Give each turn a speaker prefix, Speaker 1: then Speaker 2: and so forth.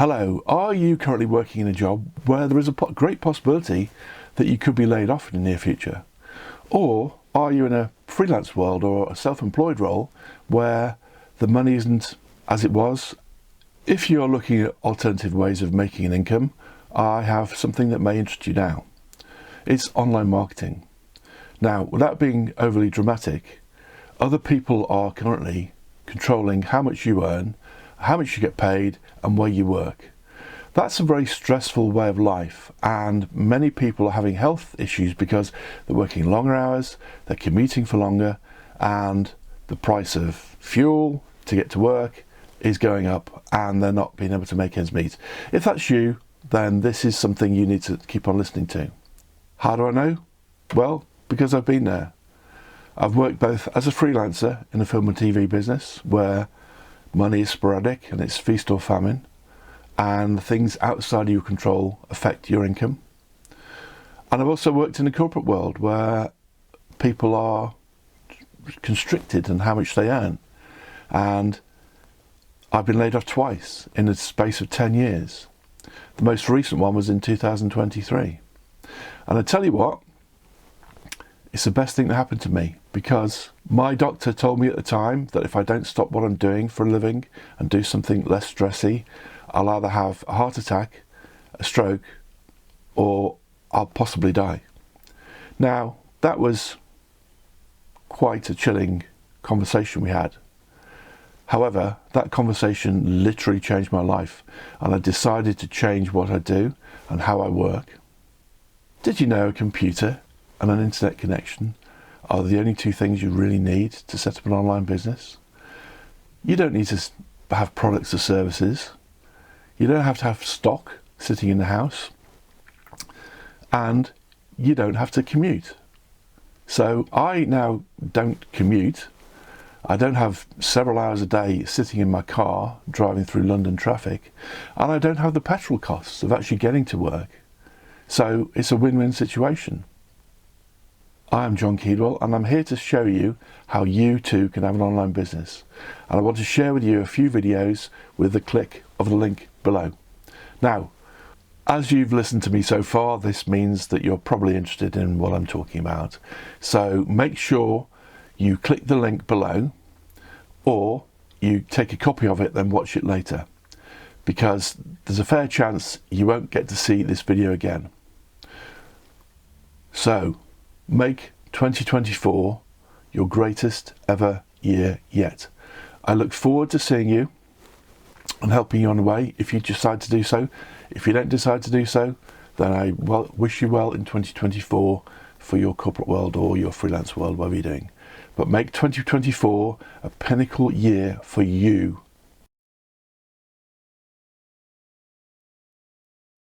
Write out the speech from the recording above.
Speaker 1: Hello, are you currently working in a job where there is a great possibility that you could be laid off in the near future? Or are you in a freelance world or a self-employed role where the money isn't as it was? If you're looking at alternative ways of making an income, I have something that may interest you now. It's online marketing. Now, without being overly dramatic, other people are currently controlling how much you earn, how much you get paid, and where you work. That's a very stressful way of life, and many people are having health issues because they're working longer hours, they're commuting for longer, and the price of fuel to get to work is going up, and they're not being able to make ends meet. If that's you, then this is something you need to keep on listening to. How do I know? Well, because I've been there. I've worked both as a freelancer in the film and TV business, where money is sporadic and it's feast or famine, and things outside of your control affect your income. And I've also worked in the corporate world where people are constricted in how much they earn. And I've been laid off twice in the space of 10 years. The most recent one was in 2023. And I tell you what, it's the best thing that happened to me, because my doctor told me at the time that if I don't stop what I'm doing for a living and do something less stressy, I'll either have a heart attack, a stroke, or I'll possibly die. Now, that was quite a chilling conversation we had. However, that conversation literally changed my life, and I decided to change what I do and how I work. Did you know a computer and an internet connection are the only two things you really need to set up an online business? You don't need to have products or services. You don't have to have stock sitting in the house. And you don't have to commute. So I now don't commute. I don't have several hours a day sitting in my car driving through London traffic, and I don't have the petrol costs of actually getting to work. So it's a win-win situation. I am John Keedwell, and I'm here to show you how you too can have an online business. And I want to share with you a few videos with the click of the link below. Now, as you've listened to me so far, this means that you're probably interested in what I'm talking about. So make sure you click the link below, or you take a copy of it, then watch it later, because there's a fair chance you won't get to see this video again. So, make 2024 your greatest ever year yet. I look forward to seeing you and helping you on the way if you decide to do so. If you don't decide to do so, then I wish you well in 2024 for your corporate world or your freelance world, whatever you're doing. But make 2024 a pinnacle year for you